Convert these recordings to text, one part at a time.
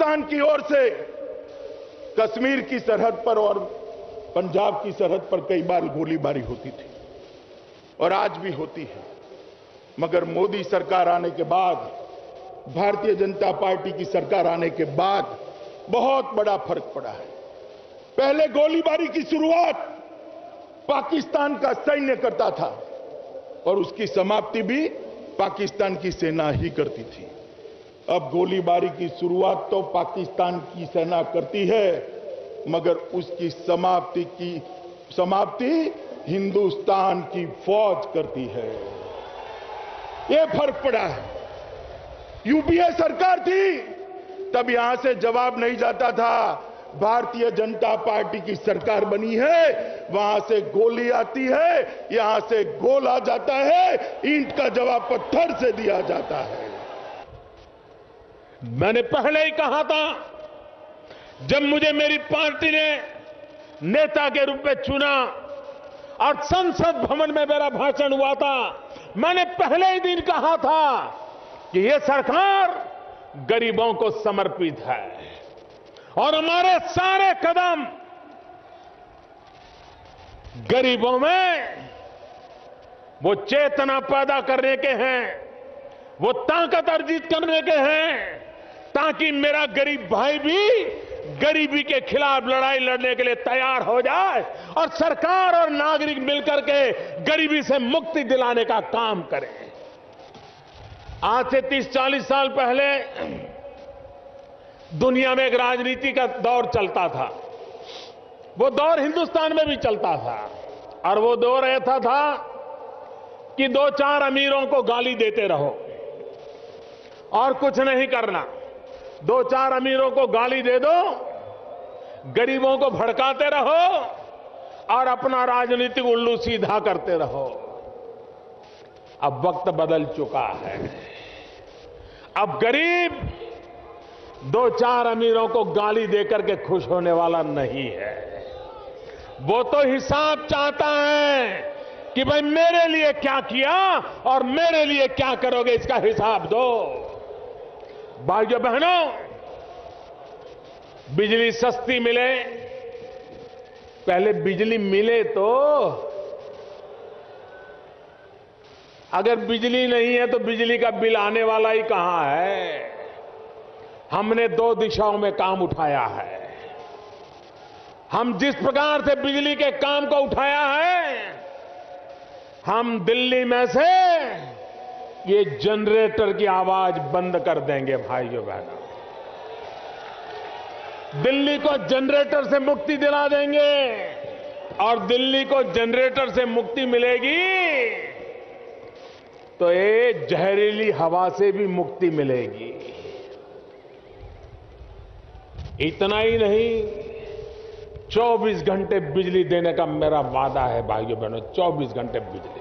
पाकिस्तान की ओर से कश्मीर की सरहद पर और पंजाब की सरहद पर कई बार गोलीबारी होती थी और आज भी होती है। मगर मोदी सरकार आने के बाद, भारतीय जनता पार्टी की सरकार आने के बाद बहुत बड़ा फर्क पड़ा है। पहले गोलीबारी की शुरुआत पाकिस्तान का सैन्य करता था और उसकी समाप्ति भी पाकिस्तान की सेना ही करती थी। अब गोलीबारी की शुरुआत तो पाकिस्तान की सेना करती है, मगर उसकी समाप्ति हिंदुस्तान की फौज करती है। यह फर्क पड़ा है। यूपीए सरकार थी तब यहां से जवाब नहीं जाता था। भारतीय जनता पार्टी की सरकार बनी है, वहां से गोली आती है, यहां से गोला जाता है, ईंट का जवाब पत्थर से दिया जाता है। मैंने पहले ही कहा था, जब मुझे मेरी पार्टी ने नेता के रूप में चुना और संसद भवन में मेरा भाषण हुआ था, मैंने पहले ही दिन कहा था कि यह सरकार गरीबों को समर्पित है और हमारे सारे कदम गरीबों में वो चेतना पैदा करने के हैं, वो ताकत अर्जित करने के हैं, ताकि मेरा गरीब भाई भी गरीबी के खिलाफ लड़ाई लड़ने के लिए तैयार हो जाए और सरकार और नागरिक मिलकर के गरीबी से मुक्ति दिलाने का काम करें। आज से 30-40 साल पहले दुनिया में एक राजनीति का दौर चलता था। वो दौर हिंदुस्तान में भी चलता था और वो दौर ऐसा था कि 2-4 अमीरों को गाली देते रहो और कुछ नहीं करना। 2-4 अमीरों को गाली दे दो, गरीबों को भड़काते रहो और अपना राजनीतिक उल्लू सीधा करते रहो। अब वक्त बदल चुका है। अब गरीब 2-4 अमीरों को गाली देकर के खुश होने वाला नहीं है। वो तो हिसाब चाहता है कि भाई मेरे लिए क्या किया और मेरे लिए क्या करोगे, इसका हिसाब दो। भाइयों बहनों, बिजली सस्ती मिले, पहले बिजली मिले तो, अगर बिजली नहीं है तो बिजली का बिल आने वाला ही कहां है। हमने 2 दिशाओं में काम उठाया है। हम जिस प्रकार से बिजली के काम को उठाया है, हम दिल्ली में से ये जनरेटर की आवाज बंद कर देंगे। भाइयों बहनों, दिल्ली को जनरेटर से मुक्ति दिला देंगे और दिल्ली को जनरेटर से मुक्ति मिलेगी तो ये जहरीली हवा से भी मुक्ति मिलेगी। इतना ही नहीं, 24 घंटे बिजली देने का मेरा वादा है। भाइयों बहनों, 24 घंटे बिजली।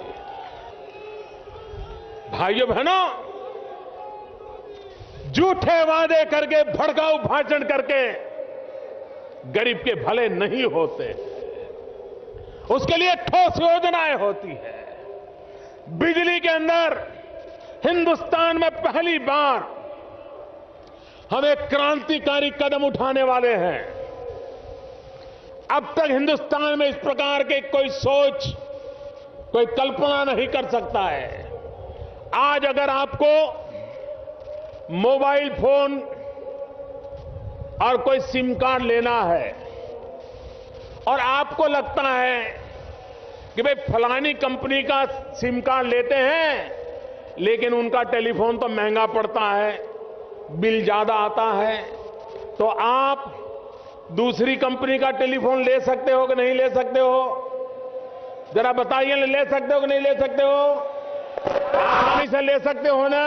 भाइयों बहनों, झूठे वादे करके, भड़काऊ भाषण करके गरीब के भले नहीं होते। उसके लिए ठोस योजनाएं होती है। बिजली के अंदर हिंदुस्तान में पहली बार हम एक क्रांतिकारी कदम उठाने वाले हैं। अब तक हिंदुस्तान में इस प्रकार के कोई सोच, कोई कल्पना नहीं कर सकता है। आज अगर आपको मोबाइल फोन और कोई सिम कार्ड लेना है और आपको लगता है कि भाई फलानी कंपनी का सिम कार्ड लेते हैं, लेकिन उनका टेलीफोन तो महंगा पड़ता है, बिल ज्यादा आता है, तो आप दूसरी कंपनी का टेलीफोन ले सकते हो कि नहीं ले सकते हो? जरा बताइए, ले सकते हो कि नहीं ले सकते हो? आसानी से ले सकते हो ना?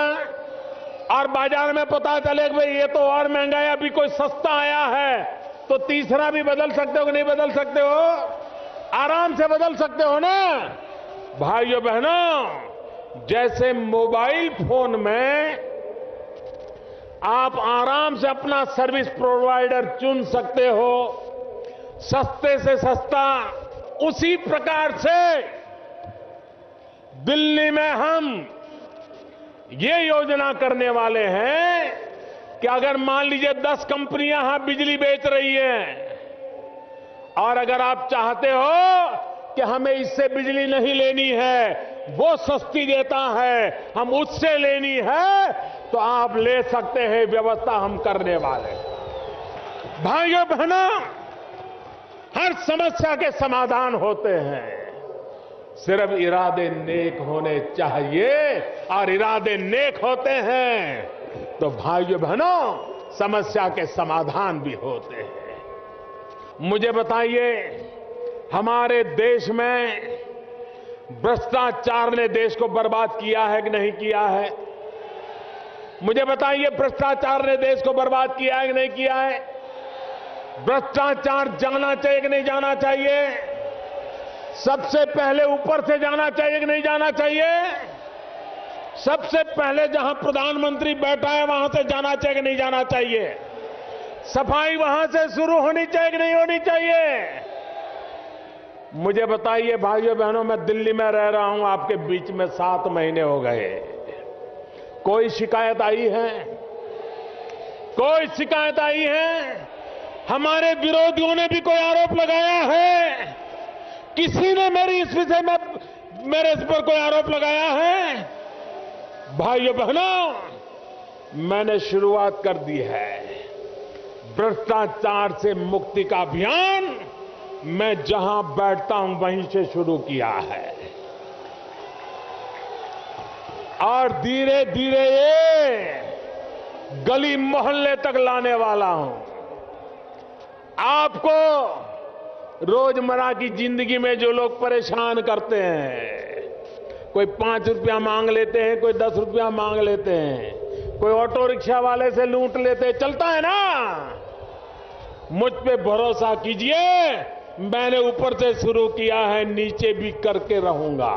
और बाजार में पता चले कि भाई ये तो और महंगा है, अभी कोई सस्ता आया है, तो तीसरा भी बदल सकते हो कि नहीं बदल सकते हो? आराम से बदल सकते हो ना? भाइयों बहनों, जैसे मोबाइल फोन में आप आराम से अपना सर्विस प्रोवाइडर चुन सकते हो, सस्ते से सस्ता, उसी प्रकार से दिल्ली में हम ये योजना करने वाले हैं कि अगर मान लीजिए 10 कंपनियां यहां बिजली बेच रही हैं और अगर आप चाहते हो कि हमें इससे बिजली नहीं लेनी है, वो सस्ती देता है, हम उससे लेनी है, तो आप ले सकते हैं, व्यवस्था हम करने वाले। भाइयों बहनों, हर समस्या के समाधान होते हैं, सिर्फ इरादे नेक होने चाहिए, और इरादे नेक होते हैं तो भाइयों बहनों समस्या के समाधान भी होते हैं। मुझे बताइए, हमारे देश में भ्रष्टाचार ने देश को बर्बाद किया है कि नहीं किया है? मुझे बताइए, भ्रष्टाचार ने देश को बर्बाद किया है कि नहीं किया है? भ्रष्टाचार जाना चाहिए कि नहीं जाना चाहिए? सबसे पहले ऊपर से जाना चाहिए कि नहीं जाना चाहिए? सबसे पहले जहां प्रधानमंत्री बैठा है वहां से जाना चाहिए कि नहीं जाना चाहिए? सफाई वहां से शुरू होनी चाहिए कि नहीं होनी चाहिए? मुझे बताइए भाइयों बहनों, मैं दिल्ली में रह रहा हूं आपके बीच में 7 महीने हो गए, कोई शिकायत आई है? कोई शिकायत आई है? हमारे विरोधियों ने भी कोई आरोप लगाया है? किसी ने मेरी इस विषय में मेरे पर कोई आरोप लगाया है? भाइयों बहनों, मैंने शुरुआत कर दी है। भ्रष्टाचार से मुक्ति का अभियान मैं जहां बैठता हूं वहीं से शुरू किया है, और धीरे धीरे ये गली मोहल्ले तक लाने वाला हूं। आपको रोजमर्रा की जिंदगी में जो लोग परेशान करते हैं, कोई 5 रुपया मांग लेते हैं, कोई 10 रुपया मांग लेते हैं, कोई ऑटो रिक्शा वाले से लूट लेते हैं, चलता है ना? मुझ पे भरोसा कीजिए, मैंने ऊपर से शुरू किया है, नीचे भी करके रहूंगा।